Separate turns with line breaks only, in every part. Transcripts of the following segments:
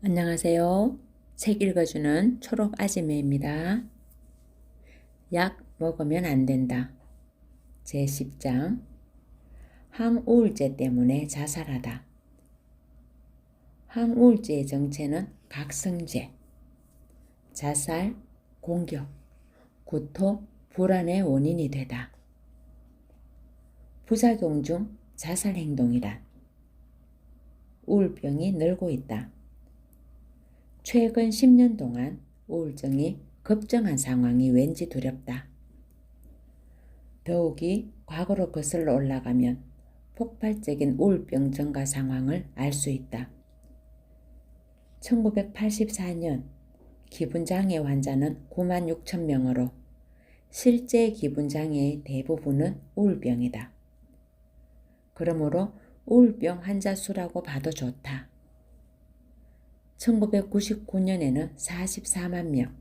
안녕하세요. 책 읽어주는 초록 아지매입니다. 약 먹으면 안 된다. 제10장 항우울제 때문에 자살하다. 항우울제의 정체는 각성제, 자살, 공격, 구토, 불안의 원인이 되다. 부작용 중 자살 행동이란 우울병이 늘고 있다. 최근 10년 동안 우울증이 급증한 상황이 왠지 두렵다. 더욱이 과거로 거슬러 올라가면 폭발적인 우울병 증가 상황을 알 수 있다. 1984년 기분장애 환자는 96,000명으로 실제 기분장애의 대부분은 우울병이다. 그러므로 우울병 환자 수라고 봐도 좋다. 1999년에는 44만 명,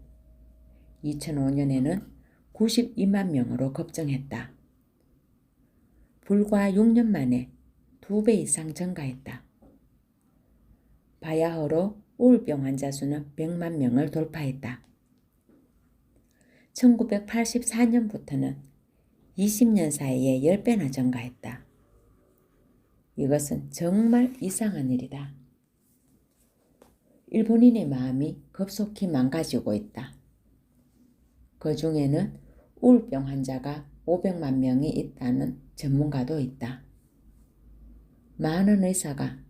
2005년에는 92만 명으로 급증했다. 불과 6년 만에 2배 이상 증가했다. 바야흐로 우울병 환자 수는 100만 명을 돌파했다. 1984년부터는 20년 사이에 10배나 증가했다. 이것은 정말 이상한 일이다. 일본인의 마음이 급속히 망가지고 있다. 그 중에는 우울병 환자가 500만 명이 있다는 전문가도 있다. 많은 의사가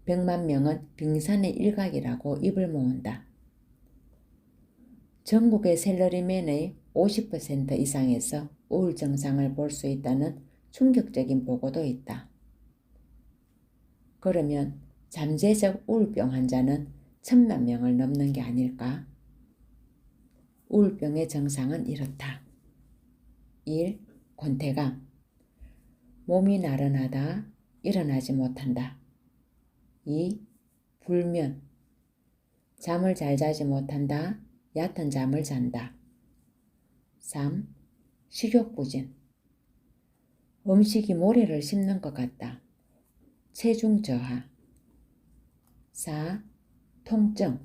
100만 명은 빙산의 일각이라고 입을 모은다. 전국의 샐러리맨의 50% 이상에서 우울 증상을 볼 수 있다는 충격적인 보고도 있다. 그러면 잠재적 우울병 환자는 1000만 명을 넘는 게 아닐까? 우울병의 증상은 이렇다. 1. 권태감. 몸이 나른하다, 일어나지 못한다. 2. 불면. 잠을 잘 자지 못한다, 얕은 잠을 잔다. 3. 식욕부진. 음식이 모래를 씹는 것 같다. 체중 저하. 4. 통증,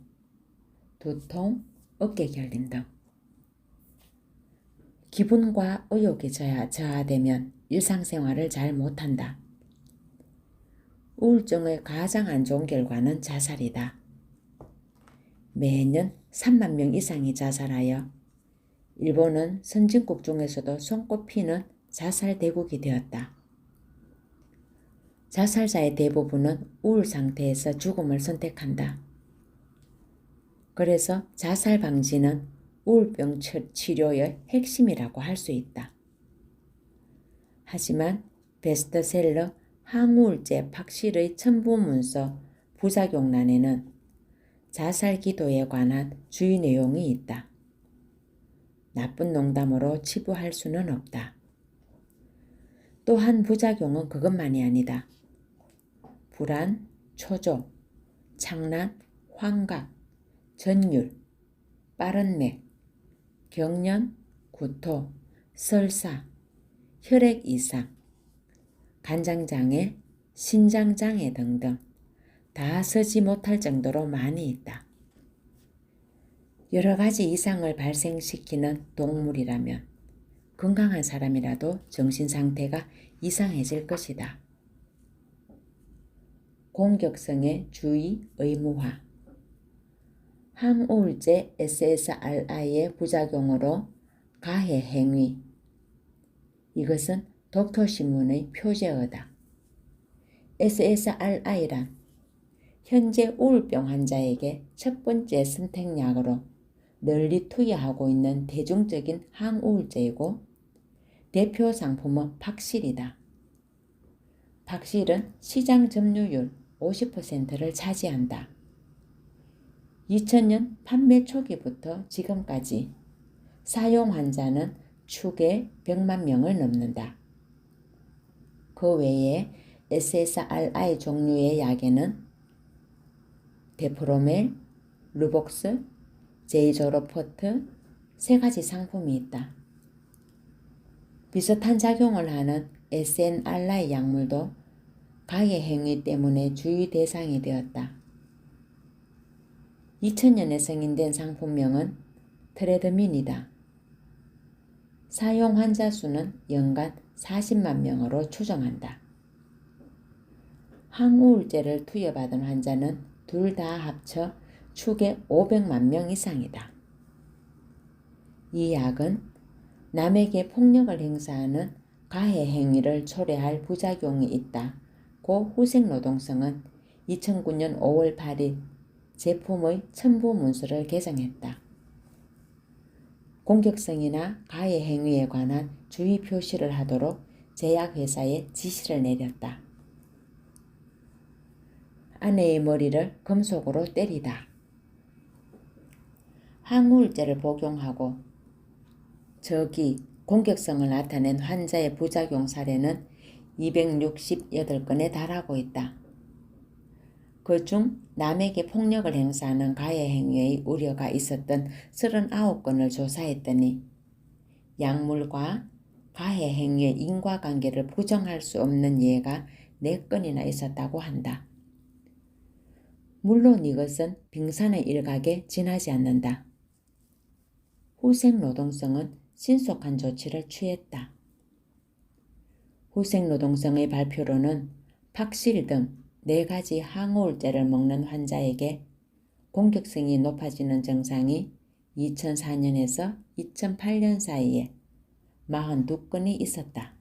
두통, 어깨 결림 등. 기분과 의욕이 저하되면 일상생활을 잘 못한다. 우울증의 가장 안 좋은 결과는 자살이다. 매년 3만 명 이상이 자살하여 일본은 선진국 중에서도 손꼽히는 자살 대국이 되었다. 자살자의 대부분은 우울 상태에서 죽음을 선택한다. 그래서 자살 방지는 우울병 치료의 핵심이라고 할 수 있다. 하지만 베스트셀러 항우울제 팍실의 첨부문서 부작용란에는 자살 기도에 관한 주의 내용이 있다. 나쁜 농담으로 치부할 수는 없다. 또한 부작용은 그것만이 아니다. 불안, 초조, 창란, 환각, 전율, 빠른 맥, 경련, 구토, 설사, 혈액 이상, 간장장애, 신장장애 등등 다 서지 못할 정도로 많이 있다. 여러 가지 이상을 발생시키는 동물이라면 건강한 사람이라도 정신상태가 이상해질 것이다. 공격성의 주의 의무화. 항우울제 SSRI의 부작용으로 가해 행위. 이것은 독토신문의 표제어다. SSRI란 현재 우울병 환자에게 첫 번째 선택약으로 널리 투여하고 있는 대중적인 항우울제이고 대표 상품은 팍실이다. 팍실은 시장 점유율 50%를 차지한다. 2000년 판매 초기부터 지금까지 사용 환자는 추계 100만 명을 넘는다. 그 외에 SSRI 종류의 약에는 데프로멜, 루복스, 제이조로포트 3가지 상품이 있다. 비슷한 작용을 하는 SNRI 약물도 가해 행위 때문에 주의 대상이 되었다. 2000년에 승인된 상품명은 트레드민이다. 사용 환자 수는 연간 40만 명으로 추정한다. 항우울제를 투여받은 환자는 둘 다 합쳐 추계 500만 명 이상이다. 이 약은 남에게 폭력을 행사하는 가해 행위를 초래할 부작용이 있다. 고 후생노동성은 2009년 5월 8일 제품의 첨부 문서를 개정했다. 공격성이나 가해 행위에 관한 주의 표시를 하도록 제약회사에 지시를 내렸다. 아내의 머리를 금속으로 때리다. 항우울제를 복용하고 저기 공격성을 나타낸 환자의 부작용 사례는 268건에 달하고 있다. 그중 남에게 폭력을 행사하는 가해 행위의 우려가 있었던 39건을 조사했더니 약물과 가해 행위의 인과관계를 부정할 수 없는 예가 4건이나 있었다고 한다. 물론 이것은 빙산의 일각에 지나지 않는다. 후생노동성은 신속한 조치를 취했다. 후생노동성의 발표로는 팍실 등 4가지 항우울제를 먹는 환자에게 공격성이 높아지는 증상이 2004년에서 2008년 사이에 42건이 있었다.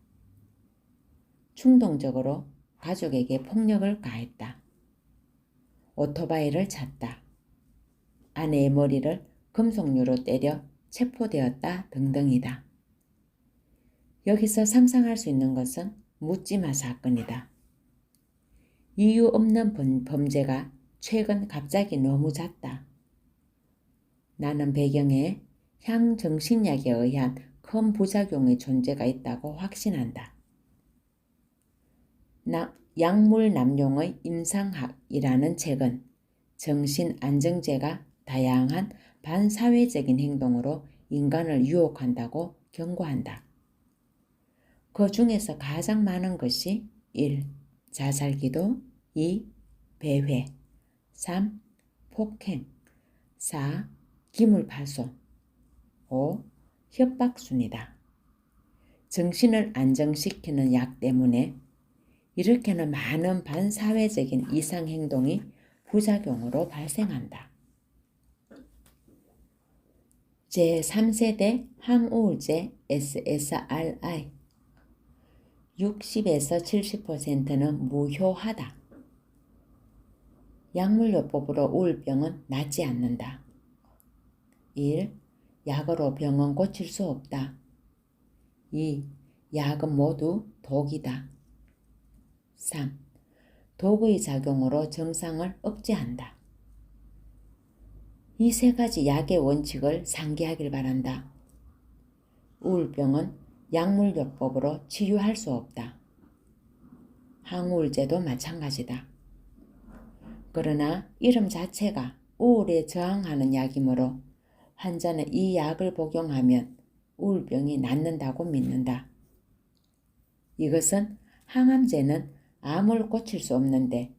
충동적으로 가족에게 폭력을 가했다. 오토바이를 찼다. 아내의 머리를 금속류로 때려 체포되었다 등등이다. 여기서 상상할 수 있는 것은 묻지마 사건이다. 이유 없는 범죄가 최근 갑자기 너무 잦다. 나는 배경에 향정신약에 의한 큰 부작용의 존재가 있다고 확신한다. 약물 남용의 임상학이라는 책은 정신안정제가 다양한 반사회적인 행동으로 인간을 유혹한다고 경고한다. 그 중에서 가장 많은 것이 1. 자살기도, 2. 배회, 3. 폭행, 4. 기물파손, 5. 협박순이다. 정신을 안정시키는 약 때문에 이렇게는 많은 반사회적인 이상행동이 부작용으로 발생한다. 제3세대 항우울제 SSRI 60에서 70%는 무효하다. 약물요법으로 우울병은 낫지 않는다. 1. 약으로 병은 고칠 수 없다. 2. 약은 모두 독이다. 3. 독의 작용으로 증상을 억제한다. 이 3가지 약의 원칙을 상기하길 바란다. 우울병은 약물요법으로 치유할 수 없다. 항우울제도 마찬가지다. 그러나 이름 자체가 우울에 저항하는 약이므로 환자는 이 약을 복용하면 우울병이 낫는다고 믿는다. 이것은 항암제는 암을 고칠 수 없는데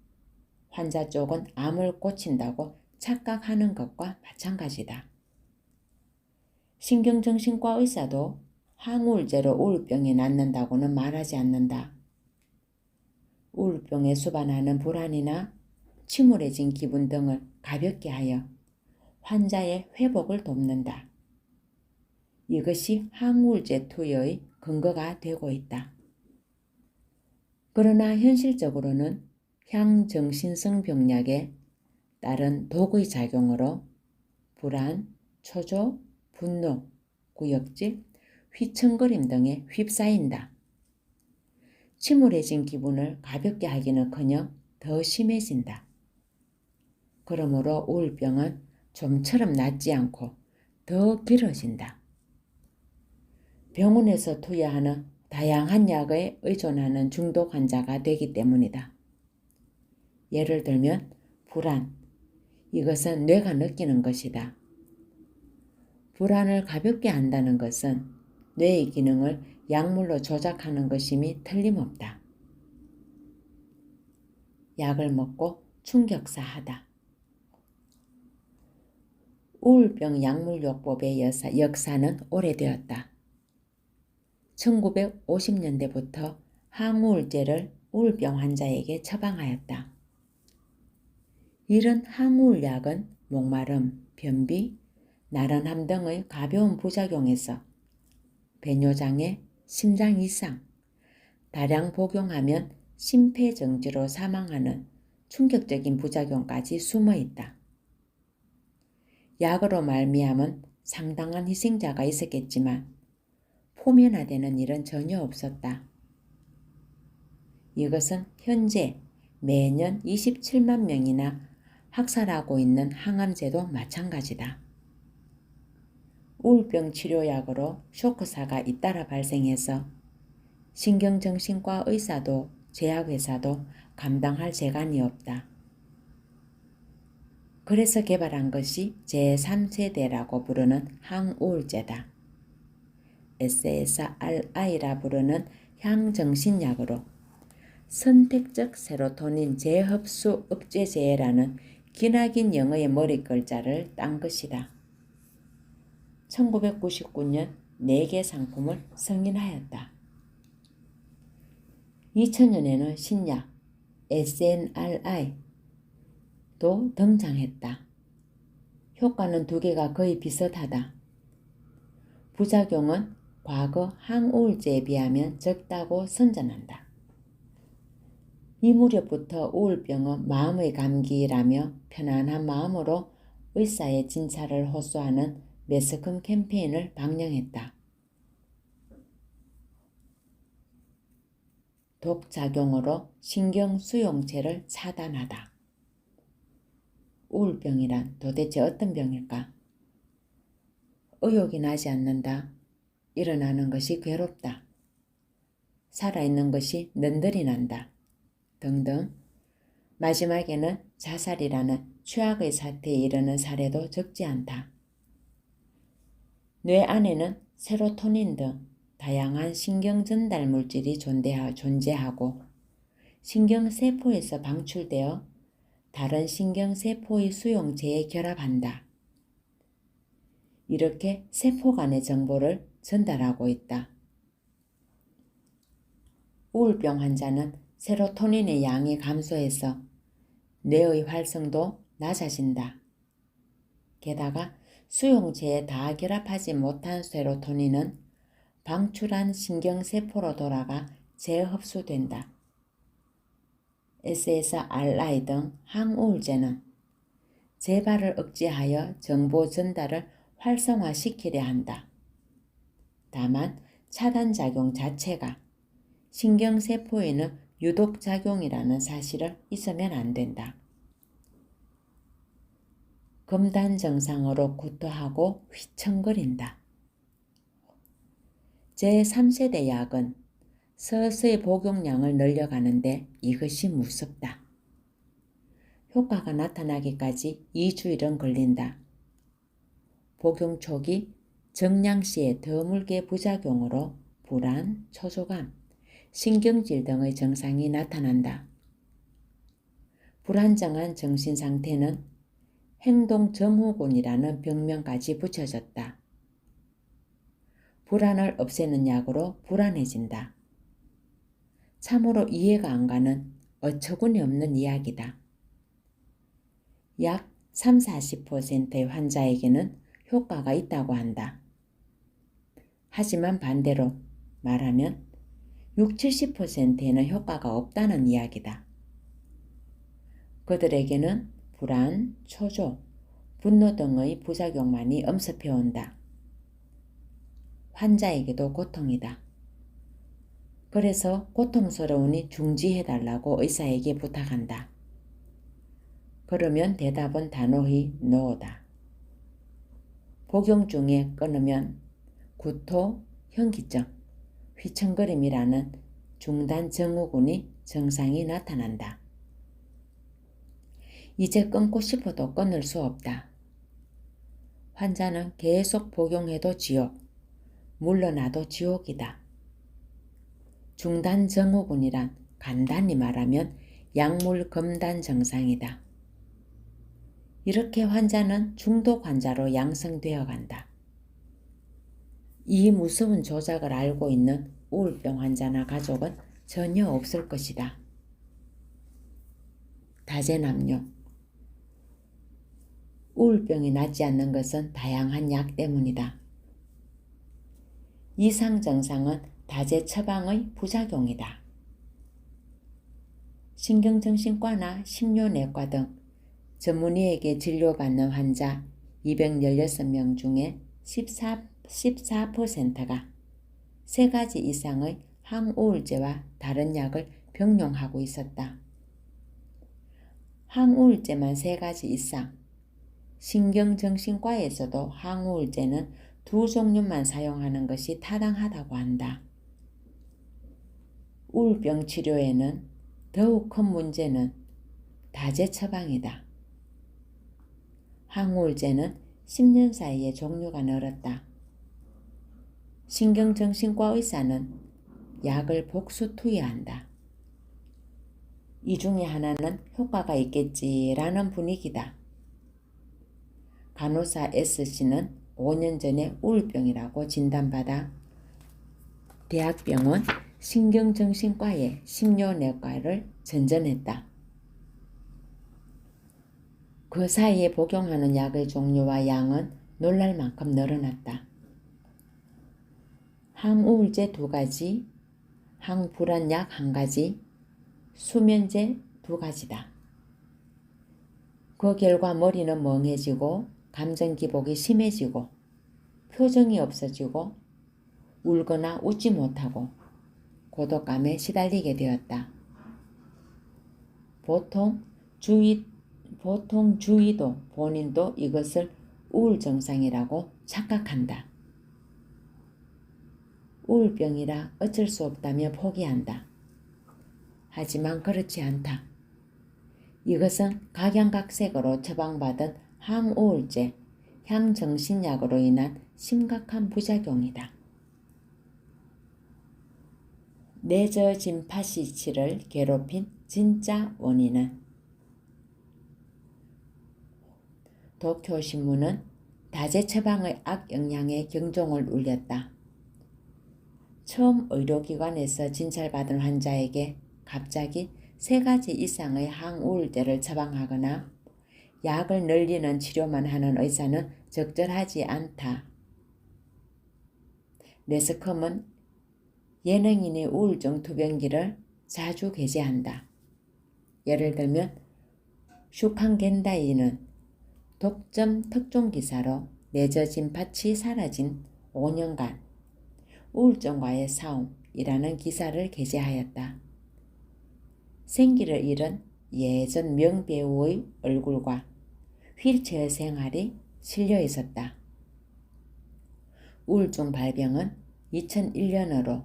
환자 쪽은 암을 고친다고 착각하는 것과 마찬가지다. 신경정신과 의사도 항우울제로 우울병이 낫는다고는 말하지 않는다. 우울병에 수반하는 불안이나 침울해진 기분 등을 가볍게 하여 환자의 회복을 돕는다. 이것이 항우울제 투여의 근거가 되고 있다. 그러나 현실적으로는 향정신성 병약에 따른 독의 작용으로 불안, 초조, 분노, 구역질, 휘청거림 등에 휩싸인다. 침울해진 기분을 가볍게 하기는커녕 더 심해진다. 그러므로 우울병은 좀처럼 낫지 않고 더 길어진다. 병원에서 투여하는 다양한 약에 의존하는 중독 환자가 되기 때문이다. 예를 들면 불안, 이것은 뇌가 느끼는 것이다. 불안을 가볍게 한다는 것은 뇌의 기능을 약물로 조작하는 것임이 틀림없다. 약을 먹고 충격사하다. 우울병 약물요법의 역사는 오래되었다. 1950년대부터 항우울제를 우울병 환자에게 처방하였다. 이런 항우울약은 목마름, 변비, 나른함 등의 가벼운 부작용에서 배뇨장애, 심장 이상, 다량 복용하면 심폐정지로 사망하는 충격적인 부작용까지 숨어 있다. 약으로 말미암은 상당한 희생자가 있었겠지만 포면화되는 일은 전혀 없었다. 이것은 현재 매년 27만 명이나 학살하고 있는 항암제도 마찬가지다. 우울병 치료약으로 쇼크사가 잇따라 발생해서 신경정신과 의사도 제약회사도 감당할 재간이 없다. 그래서 개발한 것이 제3세대라고 부르는 항우울제다. SSRI라 부르는 향정신약으로 선택적 세로토닌 재흡수 억제제라는 기나긴 영어의 머리글자를 딴 것이다. 1999년 4개 상품을 승인하였다. 2000년에는 신약 SNRI도 등장했다. 효과는 두 개가 거의 비슷하다. 부작용은 과거 항우울제에 비하면 적다고 선전한다. 이 무렵부터 우울병은 마음의 감기라며 편안한 마음으로 의사의 진찰을 호소하는 매스컴 캠페인을 방영했다. 독작용으로 신경수용체를 차단하다. 우울병이란 도대체 어떤 병일까? 의욕이 나지 않는다. 일어나는 것이 괴롭다. 살아있는 것이 는들이 난다. 등등. 마지막에는 자살이라는 최악의 사태에 이르는 사례도 적지 않다. 뇌 안에는 세로토닌 등 다양한 신경전달 물질이 존재하고 신경세포에서 방출되어 다른 신경세포의 수용체에 결합한다. 이렇게 세포 간의 정보를 전달하고 있다. 우울병 환자는 세로토닌의 양이 감소해서 뇌의 활성도 낮아진다. 게다가 수용체에 다 결합하지 못한 세로토닌은 방출한 신경세포로 돌아가 재흡수된다. SSRI 등 항우울제는 재발을 억제하여 정보 전달을 활성화시키려 한다. 다만 차단작용 자체가 신경세포에는 유독작용이라는 사실을 잊으면 안 된다. 금단 증상으로 구토하고 휘청거린다. 제3세대 약은 서서히 복용량을 늘려가는데 이것이 무섭다. 효과가 나타나기까지 2주일은 걸린다. 복용 초기 정량시의 드물게 부작용으로 불안, 초조감, 신경질 등의 증상이 나타난다. 불안정한 정신상태는 행동증후군이라는 병명까지 붙여졌다. 불안을 없애는 약으로 불안해진다. 참으로 이해가 안 가는 어처구니 없는 이야기다. 약 30-40%의 환자에게는 효과가 있다고 한다. 하지만 반대로 말하면 60-70%에는 효과가 없다는 이야기다. 그들에게는 불안, 초조, 분노 등의 부작용만이 엄습해온다. 환자에게도 고통이다. 그래서 고통스러우니 중지해달라고 의사에게 부탁한다. 그러면 대답은 단호히 NO다. 복용 중에 끊으면 구토, 현기증, 휘청거림이라는 중단 증후군이 증상이 나타난다. 이제 끊고 싶어도 끊을 수 없다. 환자는 계속 복용해도 지옥, 물러나도 지옥이다. 중단 증후군이란 간단히 말하면 약물 금단 증상이다. 이렇게 환자는 중독 환자로 양성되어 간다. 이 무서운 조작을 알고 있는 우울병 환자나 가족은 전혀 없을 것이다. 다재남용. 우울병이 낫지 않는 것은 다양한 약 때문이다. 이상 증상은 다재 처방의 부작용이다. 신경정신과나 심료내과 등 전문의에게 진료받는 환자 216명 중에 14%가 3가지 이상의 항우울제와 다른 약을 병용하고 있었다. 항우울제만 3가지 이상, 신경정신과에서도 항우울제는 2종류만 사용하는 것이 타당하다고 한다. 우울병 치료에는 더욱 큰 문제는 다재 처방이다. 항우울제는 10년 사이에 종류가 늘었다. 신경정신과 의사는 약을 복수 투여한다. 이 중에 하나는 효과가 있겠지라는 분위기다. 간호사 S씨는 5년 전에 우울병이라고 진단받아 대학병원 신경정신과에 심료내과를 전전했다. 그 사이에 복용하는 약의 종류와 양은 놀랄 만큼 늘어났다. 항우울제 2가지, 항불안약 1가지, 수면제 2가지다. 그 결과 머리는 멍해지고 감정기복이 심해지고 표정이 없어지고 울거나 웃지 못하고 고독감에 시달리게 되었다. 보통 주위도 본인도 이것을 우울 증상이라고 착각한다. 우울병이라 어쩔 수 없다며 포기한다. 하지만 그렇지 않다. 이것은 각양각색으로 처방받은 항우울제, 향정신약으로 인한 심각한 부작용이다. 내저짐파시치를 괴롭힌 진짜 원인은 도쿄신문은 다재 처방의 악영향에 경종을 울렸다. 처음 의료기관에서 진찰받은 환자에게 갑자기 3가지 이상의 항우울제를 처방하거나 약을 늘리는 치료만 하는 의사는 적절하지 않다. 매스컴은 예능인의 우울증 투병기를 자주 게재한다. 예를 들면 슈칸겐다이는 독점 특종 기사로 내저짐팥이 사라진 5년간 우울증과의 싸움이라는 기사를 게재하였다. 생기를 잃은 예전 명배우의 얼굴과 휠체어 생활이 실려 있었다. 우울증 발병은 2001년으로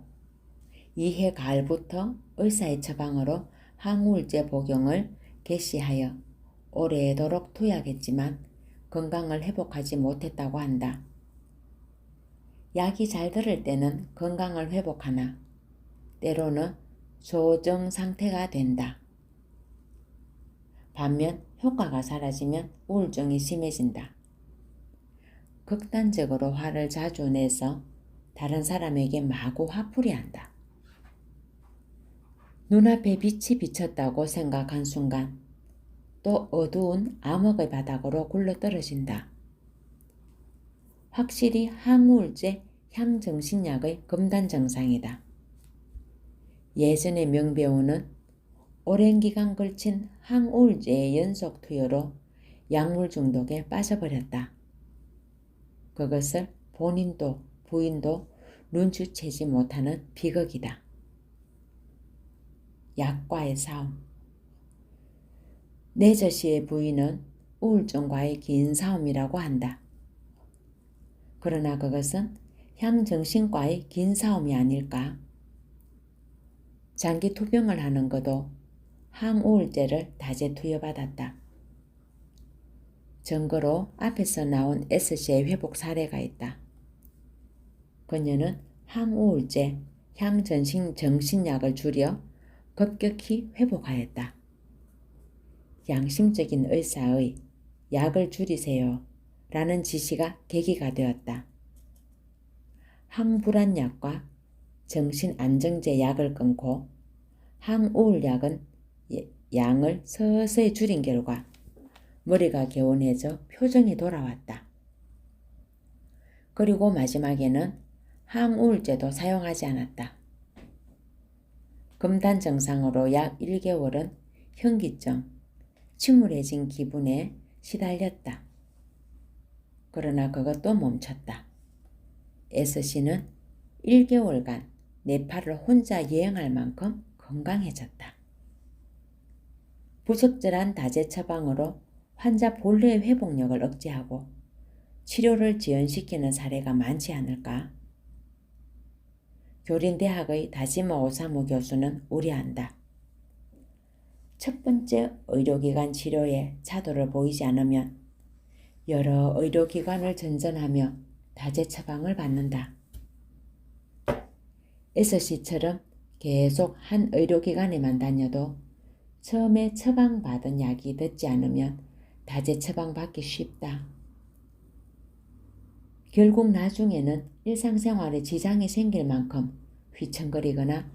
이해 가을부터 의사의 처방으로 항우울제 복용을 개시하여 오래도록 투약했지만 건강을 회복하지 못했다고 한다. 약이 잘 들을 때는 건강을 회복하나 때로는 조정 상태가 된다. 반면 효과가 사라지면 우울증이 심해진다. 극단적으로 화를 자주 내서 다른 사람에게 마구 화풀이한다. 눈앞에 빛이 비쳤다고 생각한 순간 또 어두운 암흑의 바닥으로 굴러떨어진다. 확실히 항우울제 향정신약의 금단 증상이다. 예전의 명배우는 오랜 기간 걸친 항우울제의 연속 투여로 약물 중독에 빠져버렸다. 그것을 본인도 부인도 눈치채지 못하는 비극이다. 약과의 싸움. 내저 씨의 부인은 우울증과의 긴 싸움이라고 한다. 그러나 그것은 향정신과의 긴 싸움이 아닐까? 장기 투병을 하는 것도 항우울제를 다재 투여받았다. 증거로 앞에서 나온 S씨의 회복 사례가 있다. 그녀는 항우울제, 향정신약을 줄여 급격히 회복하였다. 양심적인 의사의 약을 줄이세요 라는 지시가 계기가 되었다. 항불안약과 정신안정제 약을 끊고 항우울약은 양을 서서히 줄인 결과 머리가 개운해져 표정이 돌아왔다. 그리고 마지막에는 항우울제도 사용하지 않았다. 금단 증상으로 약 1개월은 현기증, 침울해진 기분에 시달렸다. 그러나 그것도 멈췄다. S씨는 1개월간 네팔을 혼자 여행할 만큼 건강해졌다. 부적절한 다제 처방으로 환자 본래의 회복력을 억제하고 치료를 지연시키는 사례가 많지 않을까? 교린대학의 다지마 오사무 교수는 우려한다. 첫 번째 의료기관 치료에 차도를 보이지 않으면 여러 의료기관을 전전하며 다제 처방을 받는다. S씨처럼 계속 한 의료기관에만 다녀도 처음에 처방받은 약이 듣지 않으면 다제 처방받기 쉽다. 결국 나중에는 일상생활에 지장이 생길 만큼 휘청거리거나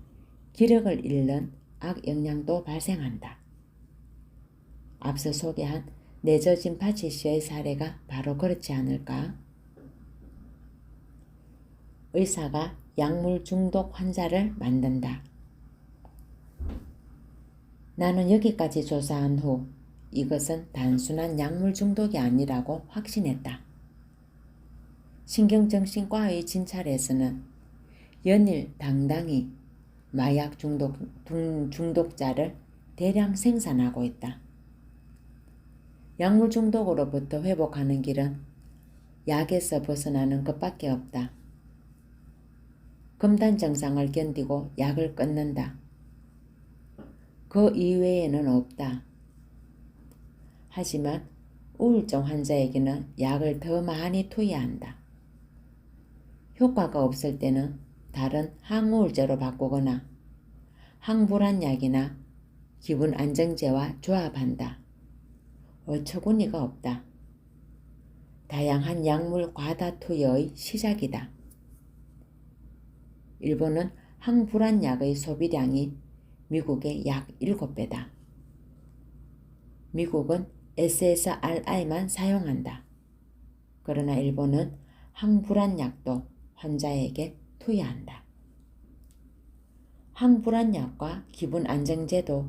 기력을 잃는 악영향도 발생한다. 앞서 소개한 내저진 파치씨의 사례가 바로 그렇지 않을까? 의사가 약물 중독 환자를 만든다. 나는 여기까지 조사한 후 이것은 단순한 약물 중독이 아니라고 확신했다. 신경정신과의 진찰에서는 연일 당당히 마약 중독자를 대량 생산하고 있다. 약물 중독으로부터 회복하는 길은 약에서 벗어나는 것밖에 없다. 금단 증상을 견디고 약을 끊는다. 그 이외에는 없다. 하지만 우울증 환자에게는 약을 더 많이 투여해야 한다. 효과가 없을 때는 다른 항우울제로 바꾸거나 항불안약이나 기분 안정제와 조합한다. 어처구니가 없다. 다양한 약물 과다 투여의 시작이다. 일본은 항불안약의 소비량이 미국의 약 7배다. 미국은 SSRI만 사용한다. 그러나 일본은 항불안약도 환자에게 투여한다. 항불안약과 기분안정제도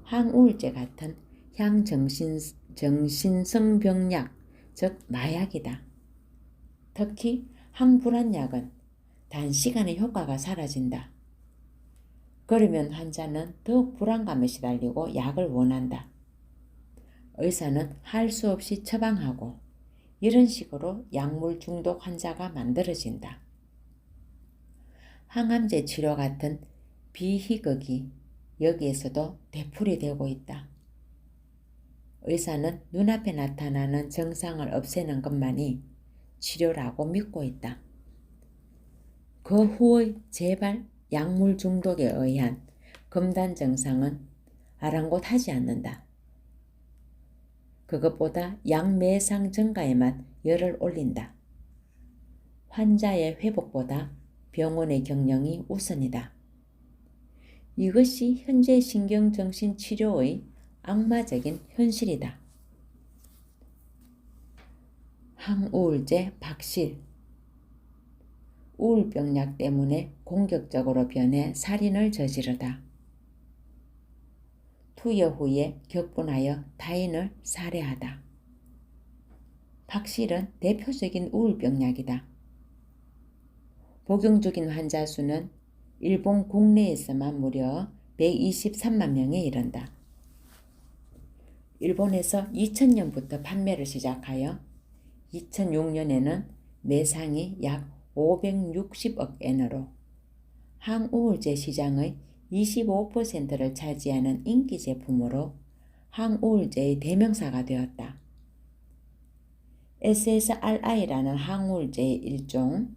항우울제 같은 향정신성병약, 즉 마약이다. 특히 항불안약은 단시간에 효과가 사라진다. 그러면 환자는 더욱 불안감에 시달리고 약을 원한다. 의사는 할 수 없이 처방하고 이런 식으로 약물 중독 환자가 만들어진다. 항암제 치료 같은 비희극이 여기에서도 되풀이되고 있다. 의사는 눈앞에 나타나는 증상을 없애는 것만이 치료라고 믿고 있다. 그 후의 재발 약물 중독에 의한 금단 증상은 아랑곳하지 않는다. 그것보다 약 매상 증가에만 열을 올린다. 환자의 회복보다 병원의 경영이 우선이다. 이것이 현재 신경정신치료의 악마적인 현실이다. 항우울제 박실. 우울병약 때문에 공격적으로 변해 살인을 저지르다. 투여 후에 격분하여 타인을 살해하다. 박실은 대표적인 우울병약이다. 복용 중인 환자 수는 일본 국내에서만 무려 123만 명에 이른다. 일본에서 2000년부터 판매를 시작하여 2006년에는 매상이 약 560억 엔으로 항우울제 시장의 25%를 차지하는 인기 제품으로 항우울제의 대명사가 되었다. SSRI라는 항우울제의 일종,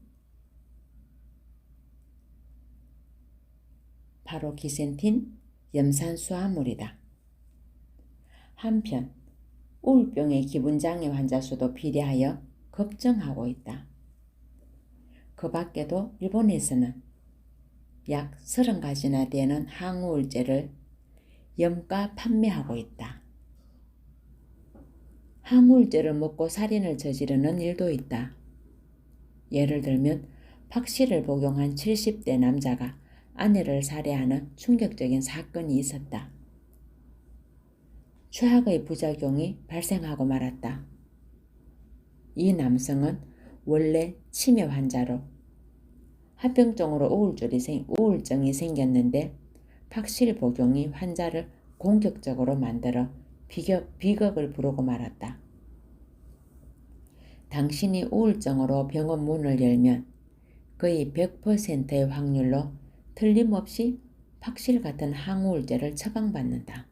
바로 기센틴 염산수화물이다. 한편 우울병의 기분장애 환자 수도 비례하여 급증하고 있다. 그 밖에도 일본에서는 약 30가지나 되는 항우울제를 염가 판매하고 있다. 항우울제를 먹고 살인을 저지르는 일도 있다. 예를 들면 박씨를 복용한 70대 남자가 아내를 살해하는 충격적인 사건이 있었다. 최악의 부작용이 발생하고 말았다. 이 남성은 원래 치매 환자로 합병증으로 우울증이 생겼는데 박실 복용이 환자를 공격적으로 만들어 비극을 부르고 말았다. 당신이 우울증으로 병원 문을 열면 거의 100%의 확률로 틀림없이 박실 같은 항우울제를 처방받는다.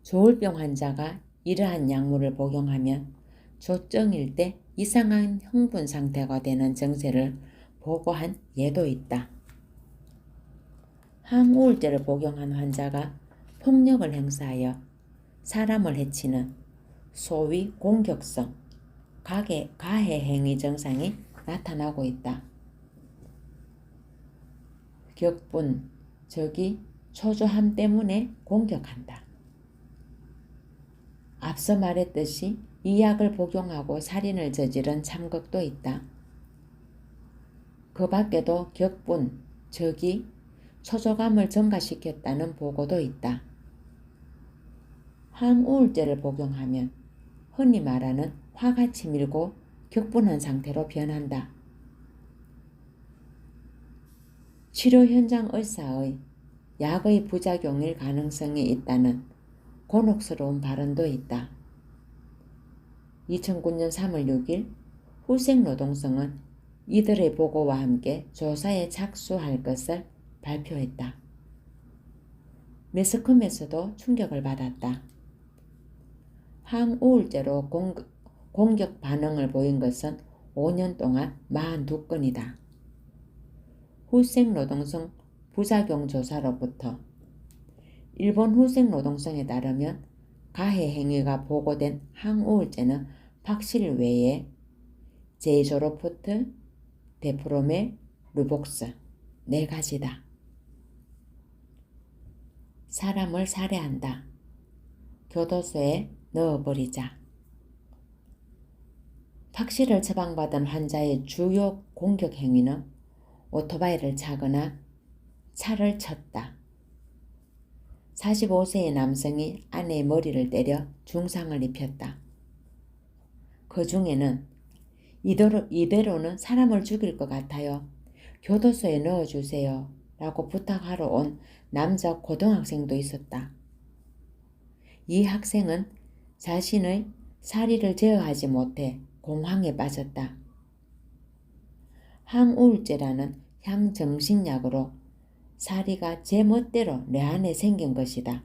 조울병 환자가 이러한 약물을 복용하면 조증일 때 이상한 흥분 상태가 되는 증세를 보고한 예도 있다. 항우울제를 복용한 환자가 폭력을 행사하여 사람을 해치는 소위 공격성 가해 행위 증상이 나타나고 있다. 격분, 즉 초조함 때문에 공격한다. 앞서 말했듯이 이 약을 복용하고 살인을 저지른 참극도 있다. 그 밖에도 격분, 즉 초조감을 증가시켰다는 보고도 있다. 항우울제를 복용하면 흔히 말하는 화가 치밀고 격분한 상태로 변한다. 치료 현장 의사의 약의 부작용일 가능성이 있다는 곤혹스러운 발언도 있다. 2009년 3월 6일 후생노동성은 이들의 보고와 함께 조사에 착수할 것을 발표했다. 매스컴에서도 충격을 받았다. 항우울제로 공격 반응을 보인 것은 5년 동안 42건이다. 후생노동성 부작용 조사로부터 일본 후생노동성에 따르면 가해 행위가 보고된 항우울제는 박실 외에 제이조로포트, 데프로메, 루복스 4가지다. 사람을 살해한다. 교도소에 넣어버리자. 박씨를 처방받은 환자의 주요 공격 행위는 오토바이를 차거나 차를 쳤다. 45세의 남성이 아내의 머리를 때려 중상을 입혔다. 그 중에는 이대로는 사람을 죽일 것 같아요. 교도소에 넣어주세요. 라고 부탁하러 온 남자 고등학생도 있었다. 이 학생은 자신의 사리를 제어하지 못해 공황에 빠졌다. 항우울제라는 향정신약으로 사리가 제 멋대로 내 안에 생긴 것이다.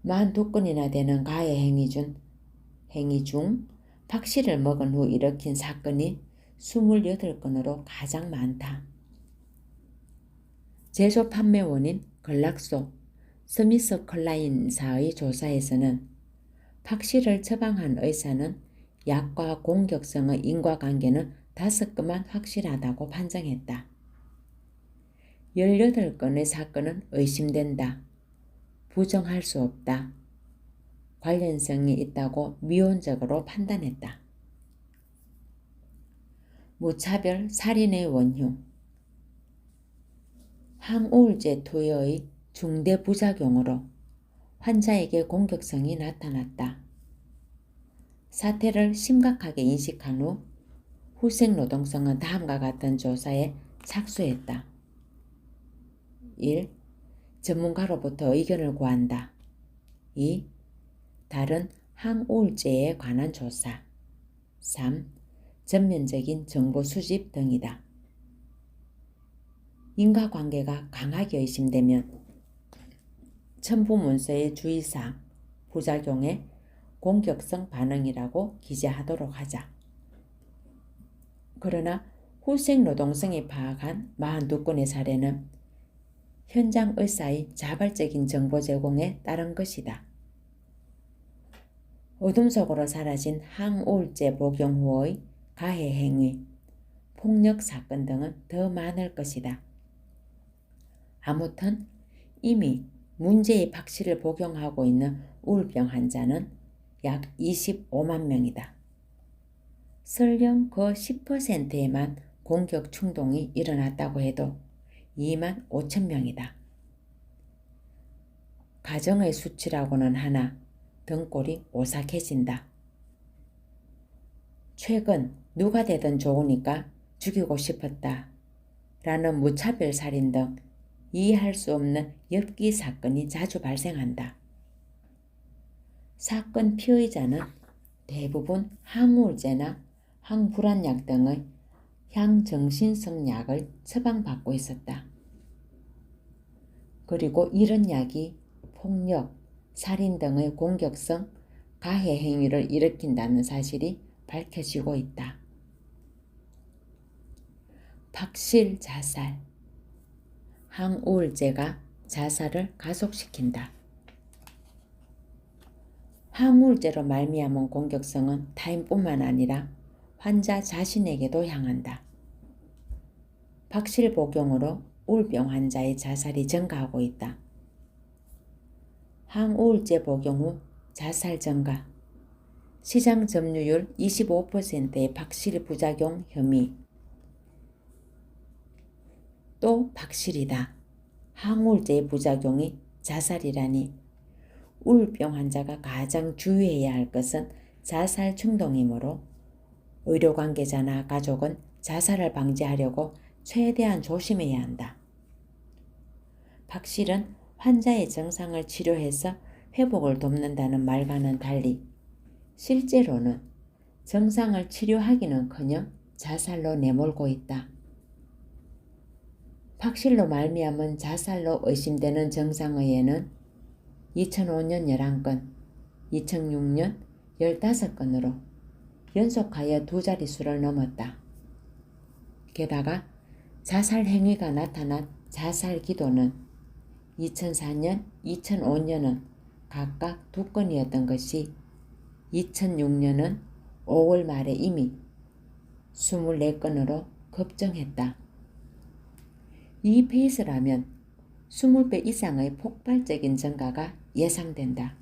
42건이나 되는 가해 행위 중 박씨를 먹은 후 일으킨 사건이 28건으로 가장 많다. 제조 판매 원인 걸락소 스미스 클라인사의 조사에서는 박씨를 처방한 의사는 약과 공격성의 인과관계는 5건만 확실하다고 판정했다. 18건의 사건은 의심된다. 부정할 수 없다. 관련성이 있다고 미온적으로 판단했다. 무차별 살인의 원흉 항우울제 투여의 중대 부작용으로 환자에게 공격성이 나타났다. 사태를 심각하게 인식한 후 후생노동성은 다음과 같은 조사에 착수했다. 1. 전문가로부터 의견을 구한다. 2. 다른 항우울제에 관한 조사. 3. 전면적인 정보 수집 등이다. 인과관계가 강하게 의심되면 첨부문서의 주의사항, 부작용의 공격성 반응이라고 기재하도록 하자. 그러나 후생노동성이 파악한 42건의 사례는 현장 의사의 자발적인 정보 제공에 따른 것이다. 어둠 속으로 사라진 항우울제 복용 후의 가해 행위, 폭력 사건 등은 더 많을 것이다. 아무튼 이미 문제의 박씨를 복용하고 있는 우울병 환자는 약 25만 명이다. 설령 그 10%에만 공격 충동이 일어났다고 해도 2만 5천 명이다. 가정의 수치라고는 하나 등골이 오싹해진다. 최근 누가 되든 좋으니까 죽이고 싶었다 라는 무차별 살인 등 이해할 수 없는 엽기 사건이 자주 발생한다. 사건 피의자는 대부분 항우울제나 항불안약 등의 향정신성 약을 처방받고 있었다. 그리고 이런 약이 폭력, 살인 등의 공격성 가해 행위를 일으킨다는 사실이 밝혀지고 있다. 박실 자살. 항우울제가 자살을 가속시킨다. 항우울제로 말미암은 공격성은 타인뿐만 아니라 환자 자신에게도 향한다. 박실 복용으로 우울병 환자의 자살이 증가하고 있다. 항우울제 복용 후 자살 증가, 시장 점유율 25%의 박실 부작용 혐의. 또 박실이다. 항우울제의 부작용이 자살이라니 우울병 환자가 가장 주의해야 할 것은 자살 충동이므로 의료 관계자나 가족은 자살을 방지하려고 최대한 조심해야 한다. 박실은 환자의 증상을 치료해서 회복을 돕는다는 말과는 달리 실제로는 증상을 치료하기는커녕 자살로 내몰고 있다. 박실로 말미암은 자살로 의심되는 증상의에는 2005년 11건, 2006년 15건으로 연속하여 두 자릿수를 넘었다. 게다가 자살 행위가 나타난 자살 기도는 2004년, 2005년은 각각 2건이었던 것이 2006년은 5월 말에 이미 24건으로 급증했다. 이 페이스라면 20배 이상의 폭발적인 증가가 예상된다.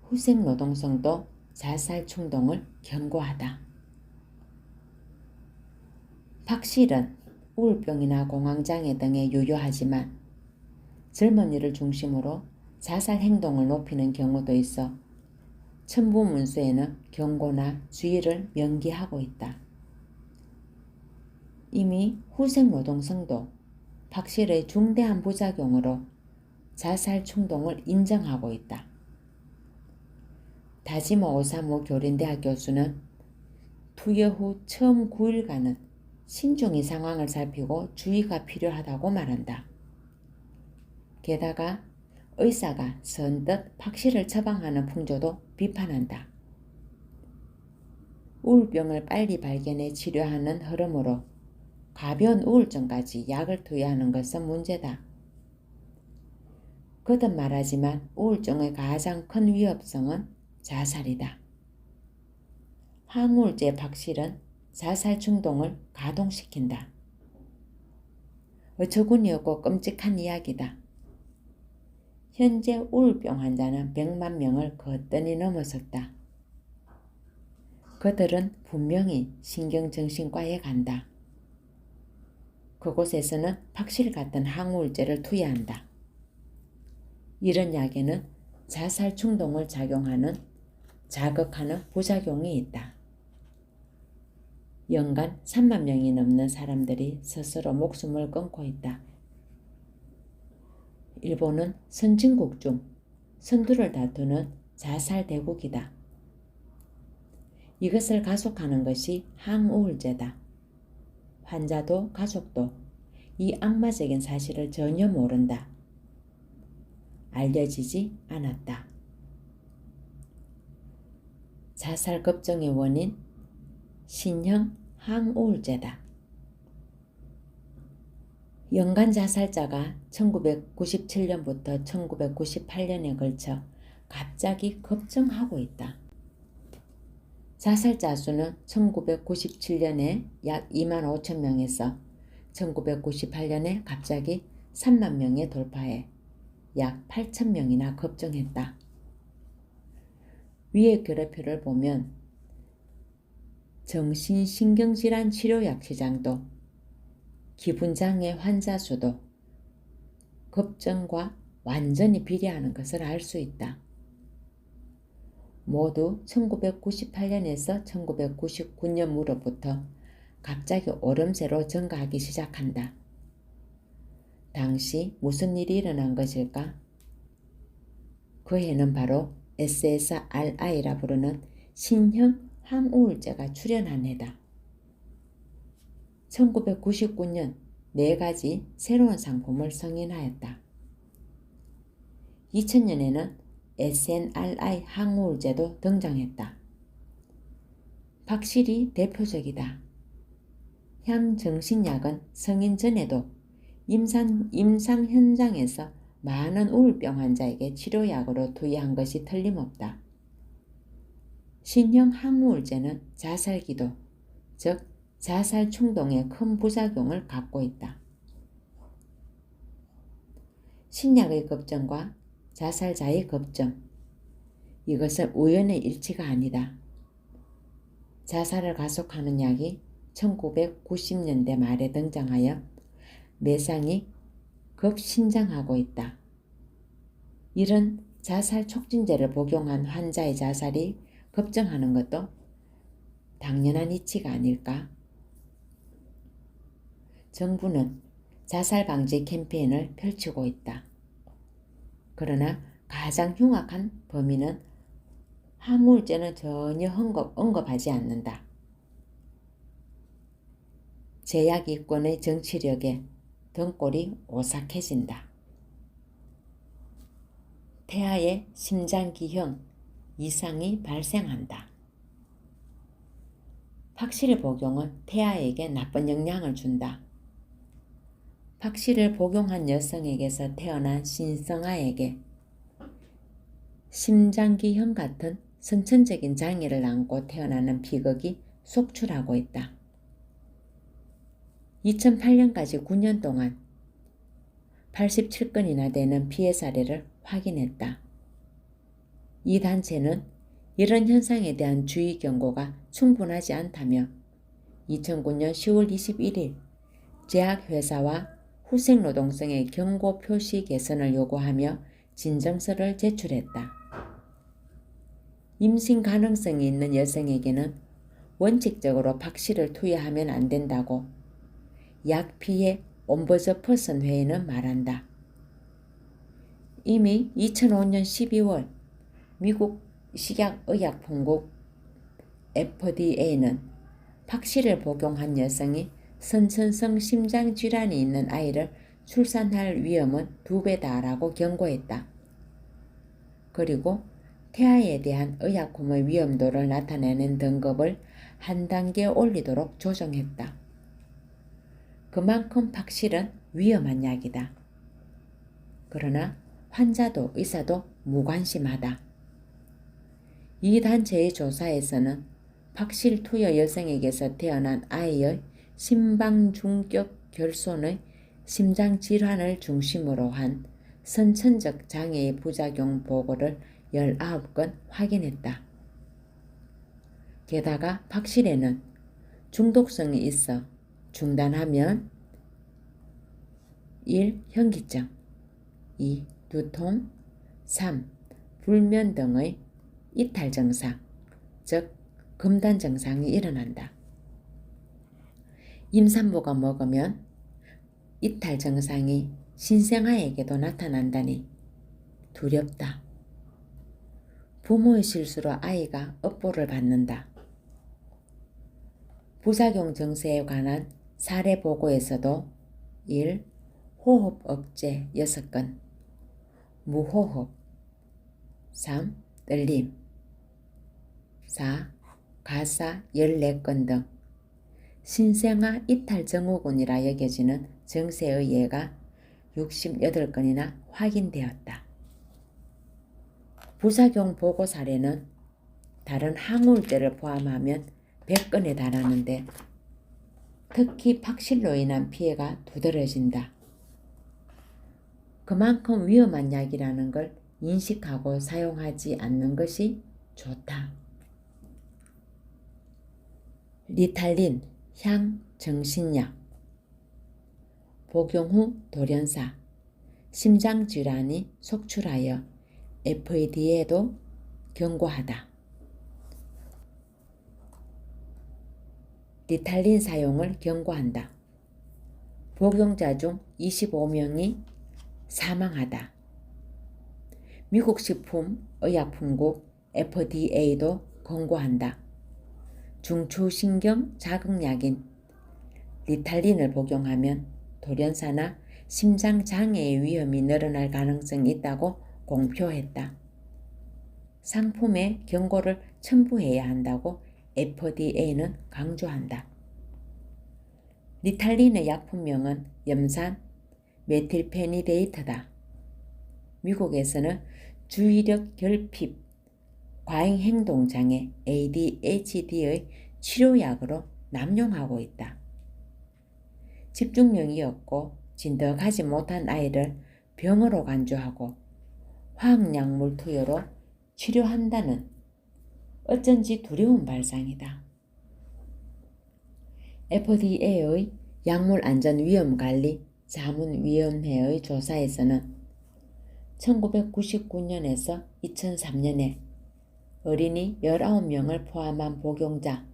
후생 노동성도 자살 충동을 견고하다. 박실은 우울병이나 공황장애 등에 유효하지만 젊은이를 중심으로 자살 행동을 높이는 경우도 있어 첨부문서에는 경고나 주의를 명기하고 있다. 이미 후생노동성도 박실의 중대한 부작용으로 자살 충동을 인정하고 있다. 다지모 오사무 교린대학 교수는 투여 후 처음 9일간은 신중히 상황을 살피고 주의가 필요하다고 말한다. 게다가 의사가 선뜻 박실을 처방하는 풍조도 비판한다. 우울병을 빨리 발견해 치료하는 흐름으로 가벼운 우울증까지 약을 투여하는 것은 문제다. 거듭 말하지만 우울증의 가장 큰 위협성은 자살이다. 항우울제 박실은 자살 충동을 가동시킨다. 어처구니 없고 끔찍한 이야기다. 현재 우울병 환자는 100만 명을 거뜬히 넘어섰다. 그들은 분명히 신경정신과에 간다. 그곳에서는 박실 같은 항우울제를 투여한다. 이런 약에는 자살 충동을 자극하는 부작용이 있다. 연간 3만 명이 넘는 사람들이 스스로 목숨을 끊고 있다. 일본은 선진국 중 선두를 다투는 자살 대국이다. 이것을 가속하는 것이 항우울제다. 환자도 가족도 이 악마적인 사실을 전혀 모른다. 알려지지 않았다. 자살 급증의 원인, 신형 항우울제다. 연간 자살자가 1997년부터 1998년에 걸쳐 갑자기 급증하고 있다. 자살자 수는 1997년에 약 2만 5천 명에서 1998년에 갑자기 3만 명에 돌파해 약 8천 명이나 급증했다. 위의 그래프를 보면 정신신경질환 치료약 시장도 기분장애 환자 수도 급증과 완전히 비례하는 것을 알 수 있다. 모두 1998년에서 1999년 무렵부터 갑자기 오름세로 증가하기 시작한다. 당시 무슨 일이 일어난 것일까? 그 해는 바로 SSRI라 부르는 신형 항우울제가 출현한 해다. 1999년 4가지 새로운 상품을 승인하였다. 2000년에는 SNRI 항우울제도 등장했다. 확실히 대표적이다. 향정신약은 승인 전에도 임상 현장에서 많은 우울병 환자에게 치료약으로 투여한 것이 틀림없다. 신형 항우울제는 자살기도, 즉 자살 충동에 큰 부작용을 갖고 있다. 신약의 급증과 자살자의 급증, 이것은 우연의 일치가 아니다. 자살을 가속하는 약이 1990년대 말에 등장하여 매상이 급신장하고 있다. 이런 자살 촉진제를 복용한 환자의 자살이 급증하는 것도 당연한 이치가 아닐까? 정부는 자살 방지 캠페인을 펼치고 있다. 그러나 가장 흉악한 범인은 항우울제는 전혀 언급하지 않는다. 제약이권의 정치력에 등골이 오싹해진다. 태아의 심장기형 이상이 발생한다. 박씨를 복용은 태아에게 나쁜 영향을 준다. 박씨를 복용한 여성에게서 태어난 신성아에게 심장기형 같은 선천적인 장애를 안고 태어나는 비극이 속출하고 있다. 2008년까지 9년 동안 87건이나 되는 피해 사례를 확인했다. 이 단체는 이런 현상에 대한 주의 경고가 충분하지 않다며 2009년 10월 21일 제약회사와 후생노동성의 경고 표시 개선을 요구하며 진정서를 제출했다. 임신 가능성이 있는 여성에게는 원칙적으로 박씨를 투여하면 안 된다고 약피해 옴버저퍼슨 회의는 말한다. 이미 2005년 12월 미국 식약의약품국 FDA는 박씨를 복용한 여성이 선천성 심장질환이 있는 아이를 출산할 위험은 2배다라고 경고했다. 그리고 태아에 대한 의약품의 위험도를 나타내는 등급을 한 단계 올리도록 조정했다. 그만큼 박씨는 위험한 약이다. 그러나 환자도 의사도 무관심하다. 이 단체의 조사에서는 박씨 투여 여성에게서 태어난 아이의 심방중격 결손의 심장질환을 중심으로 한 선천적 장애의 부작용 보고를 19건 확인했다. 게다가 박씨에는 중독성이 있어 중단하면 1. 현기증 2. 두통 3. 불면 등의 이탈 증상, 즉 금단 증상이 일어난다. 임산부가 먹으면 이탈 증상이 신생아에게도 나타난다니 두렵다. 부모의 실수로 아이가 업보를 받는다. 부작용 증세에 관한 사례 보고에서도 1. 호흡 억제 6건, 무호흡 3. 떨림 4. 가사 14건 등 신생아 이탈 증후군이라 여겨지는 증세의 예가 68건이나 확인되었다. 부작용 보고 사례는 다른 항우울제를 포함하면 100건에 달하는데 특히 박실로 인한 피해가 두드러진다. 그만큼 위험한 약이라는 걸 인식하고 사용하지 않는 것이 좋다. 리탈린, 향정신약, 복용 후 돌연사, 심장질환이 속출하여 FDA도 경고하다. 리탈린 사용을 경고한다. 복용자 중 25명이 사망하다. 미국 식품의약품국 FDA도 권고한다. 중추신경 자극약인 리탈린을 복용하면 돌연사나 심장장애의 위험이 늘어날 가능성이 있다고 공표했다. 상품에 경고를 첨부해야 한다고 FDA는 강조한다. 리탈린의 약품명은 염산 메틸페니데이트다. 미국에서는 주의력 결핍, 과잉행동장애 ADHD의 치료약으로 남용하고 있다. 집중력이 없고 진덕하지 못한 아이를 병으로 간주하고 화학약물 투여로 치료한다는 어쩐지 두려운 발상이다. FDA의 약물안전위험관리 자문위원회의 조사에서는 1999년에서 2003년에 어린이 19명을 포함한 복용자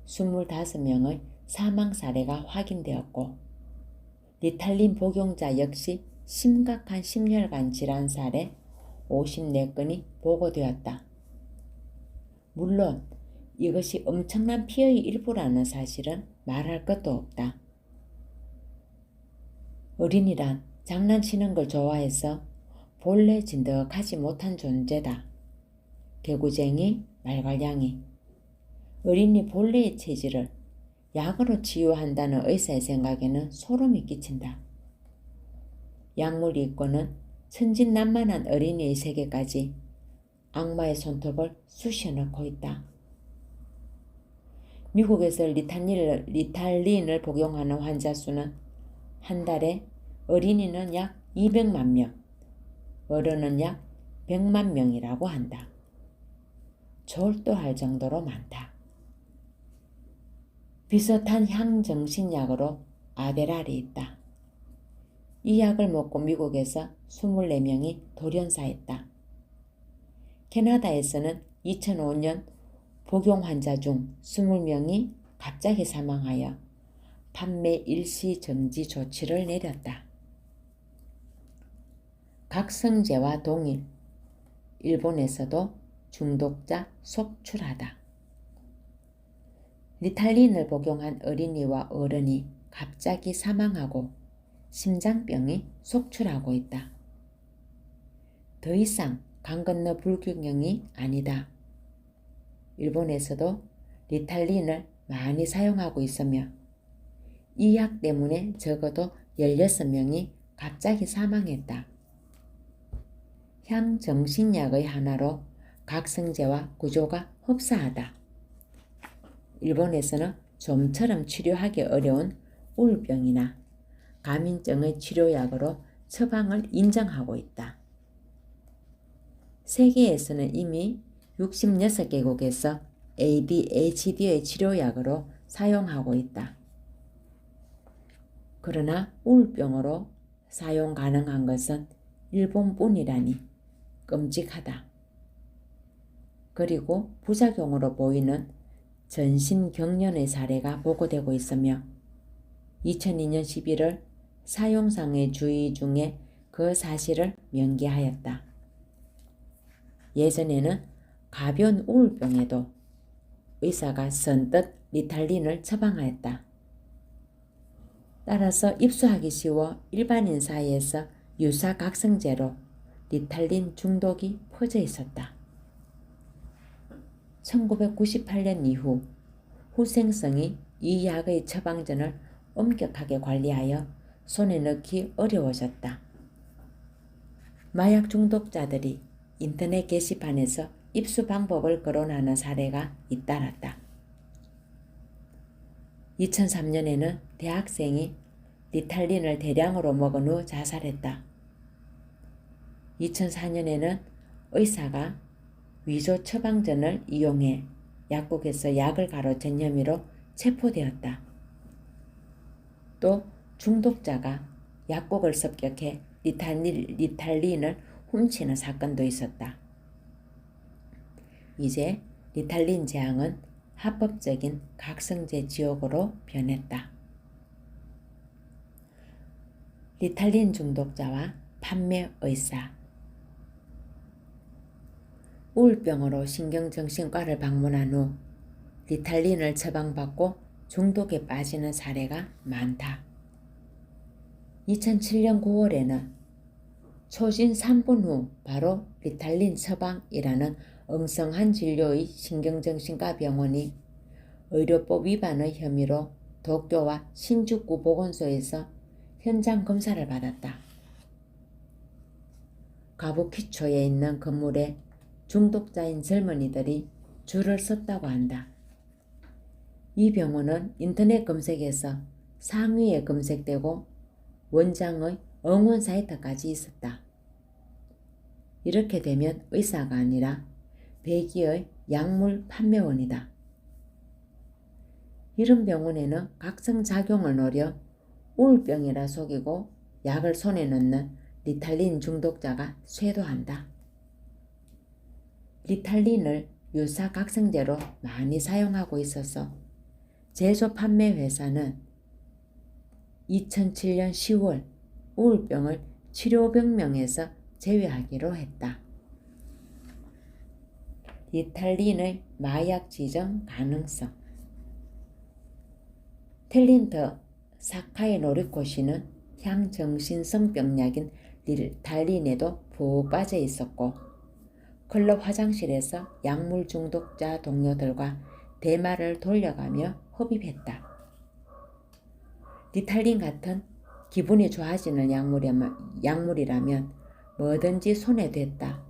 25명의 사망 사례가 확인되었고 리탈린 복용자 역시 심각한 심혈관 질환 사례 54건이 보고되었다. 물론 이것이 엄청난 피해의 일부라는 사실은 말할 것도 없다. 어린이란 장난치는 걸 좋아해서 본래 진덕하지 못한 존재다. 개구쟁이, 말괄량이. 어린이 본래의 체질을 약으로 치유한다는 의사의 생각에는 소름이 끼친다. 약물 이권은 천진난만한 어린이의 세계까지 악마의 손톱을 쑤셔넣고 있다. 미국에서 리탈린을 복용하는 환자 수는 한 달에 어린이는 약 200만 명, 어른은 약 100만 명이라고 한다. 졸도할 정도로 많다. 비슷한 향정신약으로 아데랄이 있다. 이 약을 먹고 미국에서 24명이 돌연사했다. 캐나다에서는 2005년 복용 환자 중 20명이 갑자기 사망하여 판매 일시 정지 조치를 내렸다. 각성제와 동일, 일본에서도 중독자 속출하다. 리탈린을 복용한 어린이와 어른이 갑자기 사망하고 심장병이 속출하고 있다. 더 이상 강 건너 불균형이 아니다. 일본에서도 리탈린을 많이 사용하고 있으며 이 약 때문에 적어도 16명이 갑자기 사망했다. 향정신약의 하나로 각성제와 구조가 흡사하다. 일본에서는 좀처럼 치료하기 어려운 우울병이나 감인증의 치료약으로 처방을 인정하고 있다. 세계에서는 이미 66개국에서 ADHD의 치료약으로 사용하고 있다. 그러나 우울병으로 사용 가능한 것은 일본뿐이라니 끔찍하다. 그리고 부작용으로 보이는 전신경련의 사례가 보고되고 있으며 2002년 11월 사용상의 주의 중에 그 사실을 명기하였다. 예전에는 가벼운 우울병에도 의사가 선뜻 리탈린을 처방하였다. 따라서 입수하기 쉬워 일반인 사이에서 유사 각성제로 리탈린 중독이 퍼져 있었다. 1998년 이후 후생성이 이 약의 처방전을 엄격하게 관리하여 손에 넣기 어려워졌다. 마약 중독자들이 인터넷 게시판에서 입수 방법을 거론하는 사례가 잇따랐다. 2003년에는 대학생이 리탈린을 대량으로 먹은 후 자살했다. 2004년에는 의사가 위조 처방전을 이용해 약국에서 약을 가로챈 혐의로 체포되었다. 또 중독자가 약국을 습격해 리탈린을 훔치는 사건도 있었다. 이제 리탈린 제한은 합법적인 각성제 지옥으로 변했다. 리탈린 중독자와 판매 의사. 우울병으로 신경정신과를 방문한 후 리탈린을 처방받고 중독에 빠지는 사례가 많다. 2007년 9월에는 초진 3분 후 바로 리탈린 처방이라는 엉성한 진료의 신경정신과 병원이 의료법 위반의 혐의로 도쿄와 신주쿠 보건소에서 현장 검사를 받았다. 가부키초에 있는 건물에 중독자인 젊은이들이 줄을 섰다고 한다. 이 병원은 인터넷 검색에서 상위에 검색되고 원장의 응원 사이트까지 있었다. 이렇게 되면 의사가 아니라 배기의 약물 판매원이다. 이런 병원에는 각성작용을 노려 우울병이라 속이고 약을 손에 넣는 리탈린 중독자가 쇄도한다. 리탈린을 유사 각성제로 많이 사용하고 있어서 제조 판매 회사는 2007년 10월 우울병을 치료병명에서 제외하기로 했다. 리탈린의 마약 지정 가능성. 탤린트 사카이 노리코시는 향정신성병약인 리탈린에도 푹 빠져 있었고 클럽 화장실에서 약물 중독자 동료들과 대마를 돌려가며 흡입했다. 리탈린 같은 기분이 좋아지는 약물이라면 뭐든지 손에 댔다.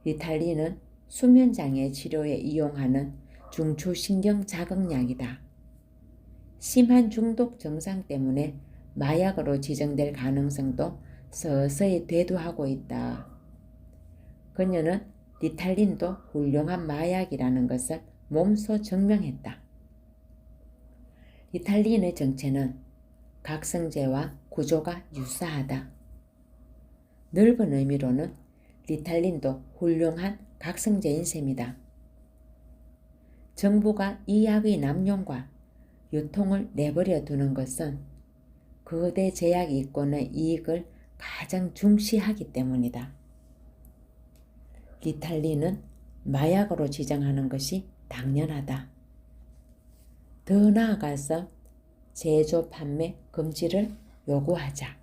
리탈린은 수면장애 치료에 이용하는 중추신경자극약이다. 심한 중독 증상 때문에 마약으로 지정될 가능성도 서서히 대두하고 있다. 그녀는 리탈린도 훌륭한 마약이라는 것을 몸소 증명했다. 리탈린의 정체는 각성제와 구조가 유사하다. 넓은 의미로는 리탈린도 훌륭한 각성제인 셈이다. 정부가 이 약의 남용과 유통을 내버려 두는 것은 거대 제약 이권의 이익을 가장 중시하기 때문이다. 리탈린은 마약으로 지정하는 것이 당연하다. 더 나아가서 제조, 판매, 금지를 요구하자.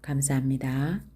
감사합니다.